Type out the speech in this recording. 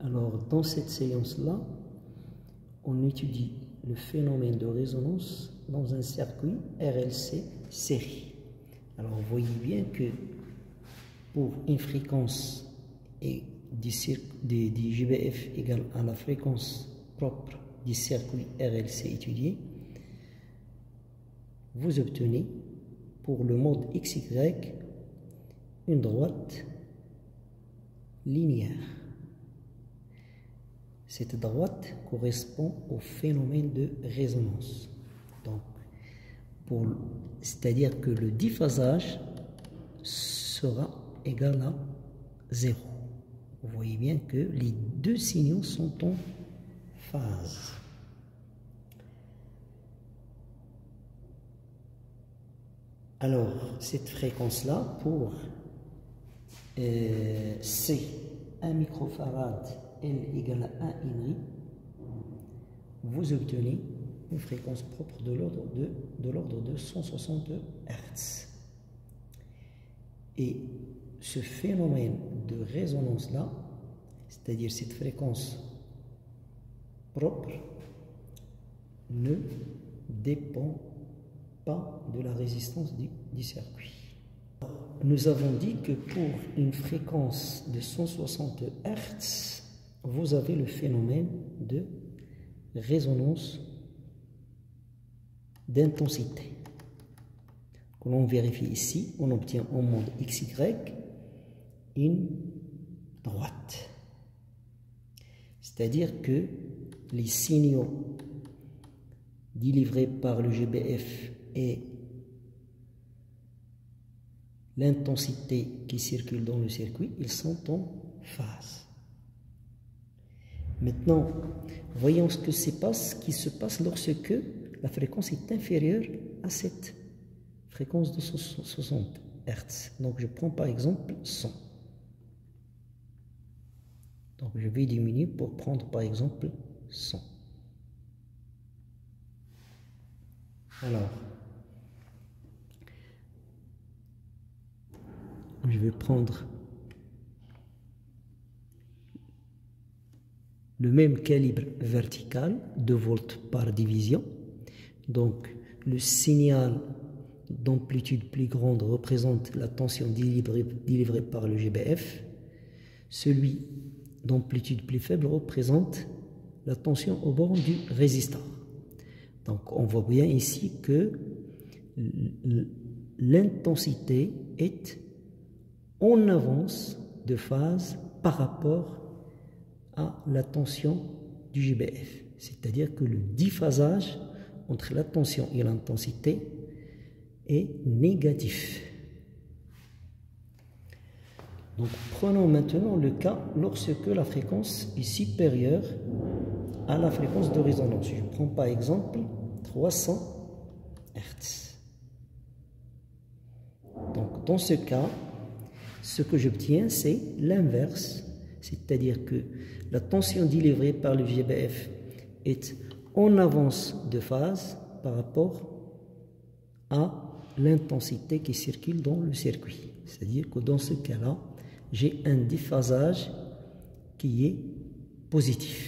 Alors, dans cette séance-là, on étudie le phénomène de résonance dans un circuit RLC série. Alors, vous voyez bien que pour une fréquence et du GBF égale à la fréquence propre du circuit RLC étudié, vous obtenez pour le mode XY une droite linéaire. Cette droite correspond au phénomène de résonance. Donc, c'est-à-dire que le déphasage sera égal à 0. Vous voyez bien que les deux signaux sont en phase. Alors, cette fréquence-là, pour C, 1 microfarad, L égale à 1 henry, vous obtenez une fréquence propre de l'ordre de 160 Hz. Et ce phénomène de résonance-là, c'est-à-dire cette fréquence propre, ne dépend pas de la résistance du circuit. Nous avons dit que pour une fréquence de 160 Hz, vous avez le phénomène de résonance d'intensité. Que l'on vérifie ici, on obtient en mode XY une droite. C'est-à-dire que les signaux délivrés par le GBF et l'intensité qui circule dans le circuit, ils sont en phase. Maintenant, voyons ce qui se passe lorsque la fréquence est inférieure à cette fréquence de 60 Hz. Donc, je prends par exemple 100. Donc, je vais diminuer pour prendre par exemple 100. Alors, je vais prendre le même calibre vertical, 2 volts par division. Donc, le signal d'amplitude plus grande représente la tension délivrée par le GBF. Celui d'amplitude plus faible représente la tension au bord du résisteur. Donc, on voit bien ici que l'intensité est en avance de phase par rapport à la tension du GBF. C'est-à-dire que le déphasage entre la tension et l'intensité est négatif. Donc, prenons maintenant le cas lorsque la fréquence est supérieure à la fréquence de résonance. Je prends par exemple 300 Hz. Donc, dans ce cas, ce que j'obtiens, c'est l'inverse. C'est-à-dire que la tension délivrée par le GBF est en avance de phase par rapport à l'intensité qui circule dans le circuit. C'est-à-dire que dans ce cas-là, j'ai un déphasage qui est positif.